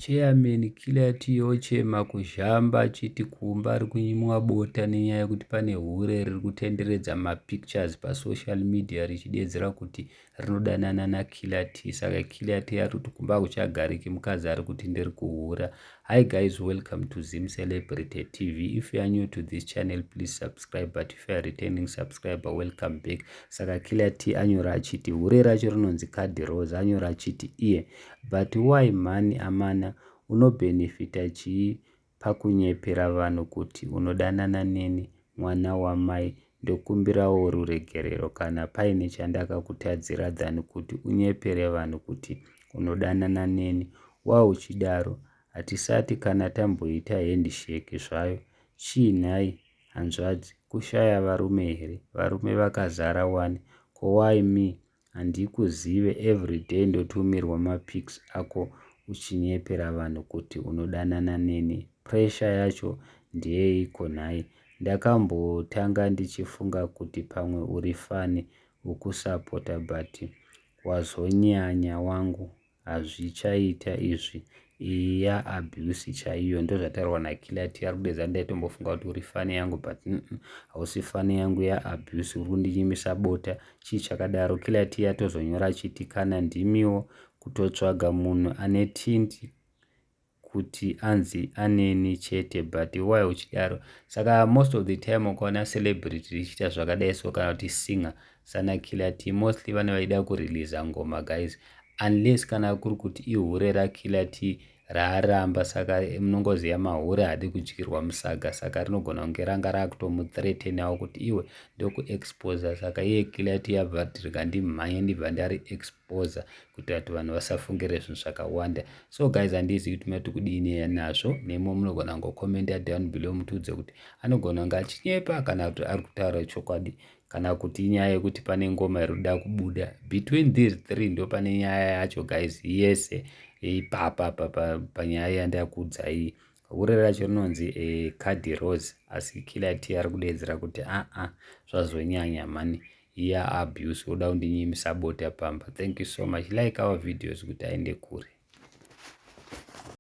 chairman Killer T ochema kuzhamba achiti kumba ari kunyimwa bota nenyaya yekuti pane hure riri kutenderedza mapictures pasocial media richidedzera kuti rinodanana naKiller T. Saka Killer T ari kuti kumba kuchagariki mukadzi ari kuti ndiri kuhura. Hi guys, welcome to Zim Celebrity TV. If you are new to this channel, please subscribe, but if you are returning subscriber, welcome back. Saka Killer T anyora achiti hure racho rinonzi Card Rose, anyora achiti iye but why mani amana unobenefita chii pakunyepera vanhu kuti unodanana neni mwana wamai? Ndokumbirawo ruregerero kana paine chandakakutadzira than kuti unyepere vanhu kuti unodanana neni. Wauchidaro hatisati kana tamboita handshake zvayo. Chiinhai hanzvadzi, kushaya varume here? Varume vakazara wani. Ko why me? Handikuzive, everyday ndotumirwa mapics ako uchinyepera vanhu kuti unodanana neni. Pressure yacho ndeyeiko nhai? Ndakambotanga ndichifunga kuti pamwe uri fani ukusapota but wazonyanya wangu. Hazvichaita izvi. Iyi yaabuse chaiyo. Ndozvataurwa naKiller T. Ari kudedza ndaitombofunga kuti uri fani yangu but hausi fani yangu, yaabuse. Uri kundinyimisa bota. Chii chakadaro? Killer T atozonyora achiti kana ndimiwo kutotsvaga munhu ane tindi kuti anzi aneni chete, but why uchidaro? Saka most of the time ukaona celebrity richiita zvakadai so kana kuti singer sana Killer T mostly vane vaida kureleasa ngoma guys, unless kana kuri kuti ihure raKiller T raaramba. Saka munongoziva mahure hadi kudyirwa musaga, saka rinogona kunge ranga rakutomuthreatenawo kuti iwe ndokuexposa. Saka iye Killer T yabva kuti rikandimhanya ndibva ndari exposa kuti vati vanhu vasafungire zvinhu zvakawanda. So guys, handizivi kuti mati kudini nazvo. Nemo munogona ngokomenda down below mutiudze kuti anogona kunge achinyepa kana kuti ari kutaura chokwadi, kana kuti inyaya yekuti pane ngoma iri kuda kubuda. Between these three ndo pane nyaya yacho guys yese ipapa panyaya yandakuudzai. Hure racho rinonzi Card Rose, asi Killer T ari kudedzera kuti zvazonyanya mani, iya abuse, uda kundinyimisa bota pamba. Thank you so much. Like our videos kuti aende kure.